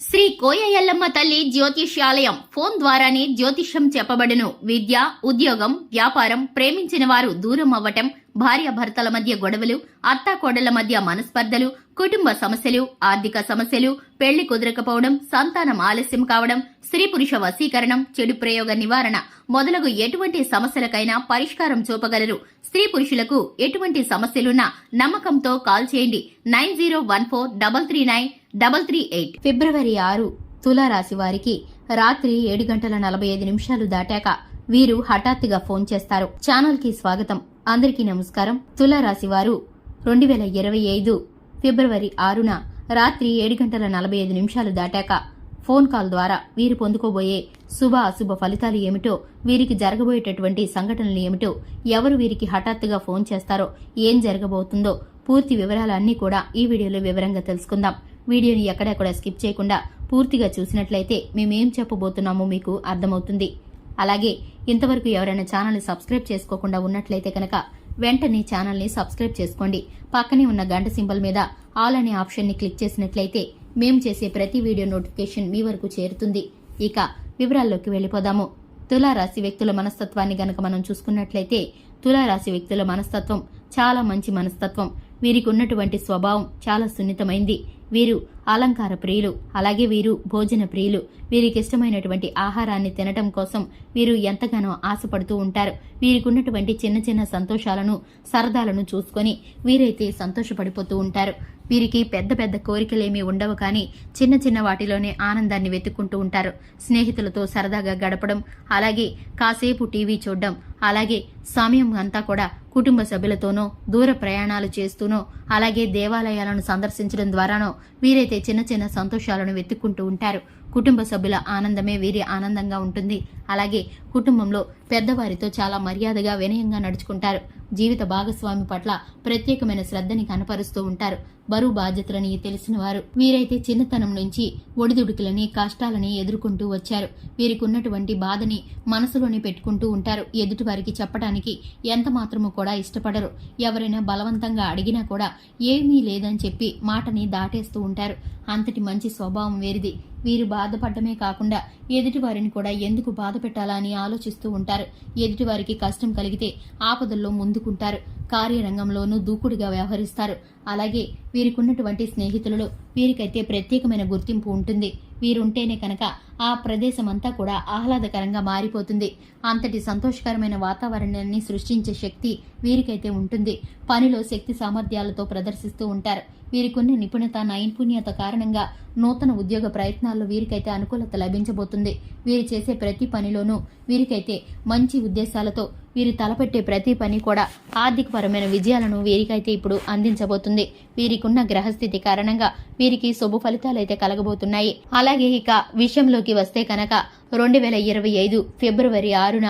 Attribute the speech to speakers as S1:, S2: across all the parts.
S1: శ్రీ కోయ ఎల్లమ్మ తల్లి జ్యోతిష్యాలయం ఫోన్ ద్వారానే జ్యోతిష్యం చెప్పబడును. విద్య, ఉద్యోగం, వ్యాపారం, ప్రేమించిన వారు దూరం అవ్వటం, భార్యాభర్తల మధ్య గొడవలు, అత్తాకోడళ్ల మధ్య మనస్పర్ధలు, కుటుంబ సమస్యలు, ఆర్థిక సమస్యలు, పెళ్లి కుదరకపోవడం, సంతానం ఆలస్యం కావడం, స్త్రీ పురుష వశీకరణం, చెడు ప్రయోగ నివారణ మొదలగు ఎటువంటి సమస్యలకైనా పరిష్కారం చూపగలరు. స్త్రీ పురుషులకు ఎటువంటి సమస్యలున్నా నమ్మకంతో కాల్ చేయండి. 9014339338. ఫిబ్రవరి 6 తులారాశి వారికి రాత్రి 7:45 దాటాక వీరు హఠాత్తుగా ఫోన్ చేస్తారు. ఛానల్ కి స్వాగతం. అందరికీ నమస్కారం. తులారాశి వారు 2025 ఫిబ్రవరి 6న రాత్రి 7:45 దాటాక ఫోన్ కాల్ ద్వారా వీరు పొందుకోబోయే శుభ అశుభ ఫలితాలు ఏమిటో, వీరికి జరగబోయేటటువంటి సంఘటనలు ఏమిటో, ఎవరు వీరికి హఠాత్తుగా ఫోన్ చేస్తారో, ఏం జరగబోతుందో పూర్తి వివరాలన్నీ కూడా ఈ వీడియోలో వివరంగా తెలుసుకుందాం. వీడియోని ఎక్కడా స్కిప్ చేయకుండా పూర్తిగా చూసినట్లయితే మేమేం చెప్పబోతున్నామో మీకు అర్థమవుతుంది. అలాగే ఇంతవరకు ఎవరైనా ఛానల్ని సబ్స్క్రైబ్ చేసుకోకుండా ఉన్నట్లయితే కనుక వెంటనే ఛానల్ని సబ్స్క్రైబ్ చేసుకోండి. పక్కనే ఉన్న గంట సింబల్ మీద ఆల్ అనే ఆప్షన్ని క్లిక్ చేసినట్లయితే మేము చేసే ప్రతి వీడియో నోటిఫికేషన్ మీ వరకు చేరుతుంది. ఇక వివరాల్లోకి వెళ్ళిపోదాము. తులారాశి వ్యక్తుల మనస్తత్వాన్ని గనక మనం చూసుకున్నట్లయితే తులారాశి వ్యక్తుల మనస్తత్వం చాలా మంచి మనస్తత్వం. వీరికి ఉన్నటువంటి స్వభావం చాలా సున్నితమైంది. వీరు అలంకార ప్రియులు, అలాగే వీరు భోజన ప్రియులు. వీరికి ఇష్టమైనటువంటి ఆహారాన్ని తినటం కోసం వీరు ఎంతగానో ఆశపడుతూ ఉంటారు. వీరికి ఉన్నటువంటి చిన్న చిన్న సంతోషాలను, సరదాలను చూసుకొని వీరైతే సంతోషపడిపోతూ ఉంటారు. వీరికి పెద్ద పెద్ద కోరికలేమీ ఉండవు, కానీ చిన్న చిన్న వాటిలోనే ఆనందాన్ని వెతుక్కుంటూ ఉంటారు. స్నేహితులతో సరదాగా గడపడం, అలాగే కాసేపు టీవీ చూడడం, అలాగే సమయం అంతా కూడా కుటుంబ సభ్యులతోనో దూర ప్రయాణాలు చేస్తూనో, అలాగే దేవాలయాలను సందర్శించడం ద్వారానో వీరైతే చిన్న చిన్న సంతోషాలను వెతుక్కుంటూ ఉంటారు. కుటుంబ సభ్యుల ఆనందమే వీరి ఆనందంగా ఉంటుంది. అలాగే కుటుంబంలో పెద్దవారితో చాలా మర్యాదగా, వినయంగా నడుచుకుంటారు. జీవిత భాగస్వామి పట్ల ప్రత్యేకమైన శ్రద్ధని కనపరుస్తూ ఉంటారు. బరువు బాధ్యతలని తెలిసిన వారు. వీరైతే చిన్నతనం నుంచి ఒడిదుడుకులని, కష్టాలని ఎదుర్కొంటూ వచ్చారు. వీరికి ఉన్నటువంటి బాధని మనసులోనే పెట్టుకుంటూ ఉంటారు. ఎదుటి వారికి చెప్పడానికి ఎంత మాత్రము కూడా ఇష్టపడరు. ఎవరైనా బలవంతంగా అడిగినా కూడా ఏమీ లేదని చెప్పి మాటని దాటేస్తూ ఉంటారు. అంతటి మంచి స్వభావం వీరిది. వీరు బాధపడమే కాకుండా ఎదుటి వారిని కూడా ఎందుకు బాధ పెట్టాలా అని ఆలోచిస్తూ ఉంటారు. ఎదుటి వారికి కష్టం కలిగితే ఆపదల్లో ముందుకుంటారు. కార్యరంగంలోనూ దూకుడుగా వ్యవహరిస్తారు. అలాగే వీరికున్నటువంటి స్నేహితులలో వీరికైతే ప్రత్యేకమైన గుర్తింపు ఉంటుంది. వీరుంటేనే కనుక ఆ ప్రదేశం అంతా కూడా ఆహ్లాదకరంగా మారిపోతుంది. అంతటి సంతోషకరమైన వాతావరణాన్ని సృష్టించే శక్తి వీరికైతే ఉంటుంది. పనిలో శక్తి సామర్థ్యాలతో ప్రదర్శిస్తూ ఉంటారు. వీరికున్న నిపుణత, నైపుణ్యత కారణంగా నూతన ఉద్యోగ ప్రయత్నాల్లో వీరికైతే అనుకూలత లభించబోతుంది. వీరు చేసే ప్రతి పనిలోనూ వీరికైతే మంచి ఉద్దేశాలతో వీరు తలపెట్టే ప్రతి పని కూడా ఆర్థికపరమైన విజయాలను వీరికైతే ఇప్పుడు అందించబోతుంది. వీరికున్న గ్రహస్థితి కారణంగా వీరికి శుభ ఫలితాలైతే కలగబోతున్నాయి. అలాగే ఇక విషయంలోకి వస్తే కనుక 2025 ఫిబ్రవరి 6న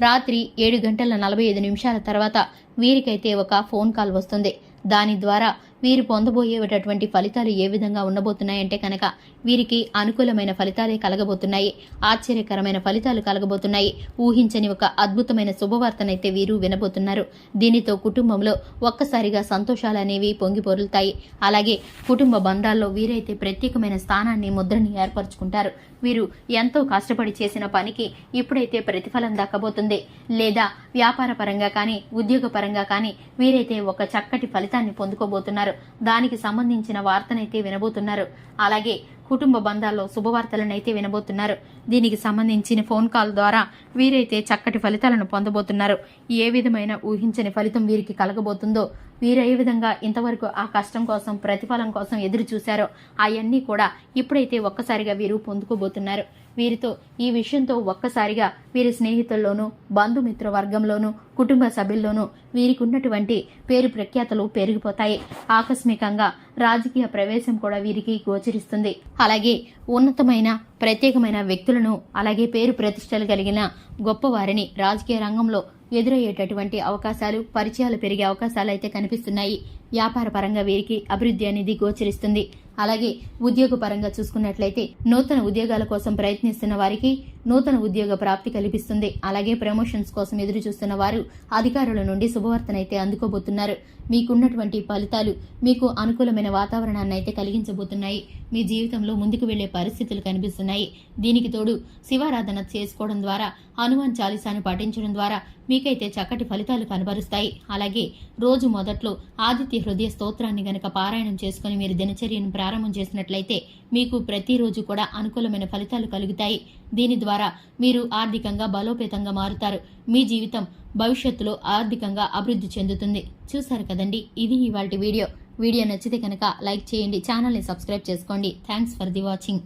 S1: రాత్రి 7:45 తర్వాత వీరికైతే ఒక ఫోన్ కాల్ వస్తుంది. దాని ద్వారా వీరు పొందబోయేటటువంటి ఫలితాలు ఏ విధంగా ఉండబోతున్నాయంటే కనుక వీరికి అనుకూలమైన ఫలితాలే కలగబోతున్నాయి. ఆశ్చర్యకరమైన ఫలితాలు కలగబోతున్నాయి. ఊహించని ఒక అద్భుతమైన శుభవార్తనైతే వీరు వినబోతున్నారు. దీనితో కుటుంబంలో ఒక్కసారిగా సంతోషాలు అనేవి పొంగి పొరులుతాయి. అలాగే కుటుంబ బంధాల్లో వీరైతే ప్రత్యేకమైన స్థానాన్ని, ముద్రని ఏర్పరచుకుంటారు. వీరు ఎంతో కష్టపడి చేసిన పనికి ఇప్పుడైతే ప్రతిఫలం దక్కబోతుంది. లేదా వ్యాపార పరంగా కానీ, ఉద్యోగ పరంగా కానీ వీరైతే ఒక చక్కటి ఫలితాన్ని పొందుకోబోతున్నారు. దానికి సంబంధించిన వార్తనైతే వినబోతున్నారు. అలాగే కుటుంబ బంధాల్లో శుభవార్తలనైతే వినబోతున్నారు. దీనికి సంబంధించిన ఫోన్ కాల్ ద్వారా వీరైతే చక్కటి ఫలితాలను పొందబోతున్నారు. ఏ విధమైన ఊహించని ఫలితం వీరికి కలగబోతుందో, వీరు ఏ విధంగా ఇంతవరకు ఆ కష్టం కోసం, ప్రతిఫలం కోసం ఎదురు చూశారో అవన్నీ కూడా ఇప్పుడైతే ఒక్కసారిగా వీరు పొందుకోబోతున్నారు. వీరితో ఈ విషయంతో ఒక్కసారిగా వీరి స్నేహితుల్లోనూ, బంధుమిత్ర వర్గంలోనూ, కుటుంబ సభ్యుల్లోనూ వీరికి ఉన్నటువంటి పేరు ప్రఖ్యాతలు పెరిగిపోతాయి. ఆకస్మికంగా రాజకీయ ప్రవేశం కూడా వీరికి గోచరిస్తుంది. అలాగే ఉన్నతమైన, ప్రత్యేకమైన వ్యక్తులను, అలాగే పేరు ప్రతిష్టలు కలిగిన గొప్పవారిని రాజకీయ రంగంలో ఎదురయ్యేటటువంటి అవకాశాలు, పరిచయాలు పెరిగే అవకాశాలు అయితే కనిపిస్తున్నాయి. వ్యాపార పరంగా వీరికి అభివృద్ధి అనేది గోచరిస్తుంది. అలాగే ఉద్యోగ పరంగా చూసుకున్నట్లయితే నూతన ఉద్యోగాల కోసం ప్రయత్నిస్తున్న వారికి నూతన ఉద్యోగ ప్రాప్తి కల్పిస్తుంది. అలాగే ప్రమోషన్స్ కోసం ఎదురు చూస్తున్న వారు అధికారుల నుండి శుభవార్తనైతే అందుకోబోతున్నారు. మీకున్నటువంటి ఫలితాలు మీకు అనుకూలమైన వాతావరణాన్ని అయితే కలిగించబోతున్నాయి. మీ జీవితంలో ముందుకు వెళ్లే పరిస్థితులు కనిపిస్తున్నాయి. దీనికి తోడు శివారాధన చేసుకోవడం ద్వారా, హనుమాన్ చాలీసాను పాటించడం ద్వారా మీకైతే చక్కటి ఫలితాలు కనబరుస్తాయి. అలాగే రోజు మొదట్లో ఆదిత్య హృదయ స్తోత్రాన్ని గనక పారాయణం చేసుకుని మీరు దినచర్యను ప్రారంభం చేసినట్లయితే మీకు ప్రతిరోజు కూడా అనుకూలమైన ఫలితాలు కలుగుతాయి. దీని ద్వారా మీరు ఆర్థికంగా బలోపేతంగా మారుతారు. మీ జీవితం భవిష్యత్తులో ఆర్థికంగా అభివృద్ధి చెందుతుంది. చూశారు కదండి, ఇది ఇవాల్టి వీడియో. వీడియో నచ్చితే కనుక లైక్ చేయండి, ఛానల్ని సబ్స్క్రైబ్ చేసుకోండి. Thanks for the watching.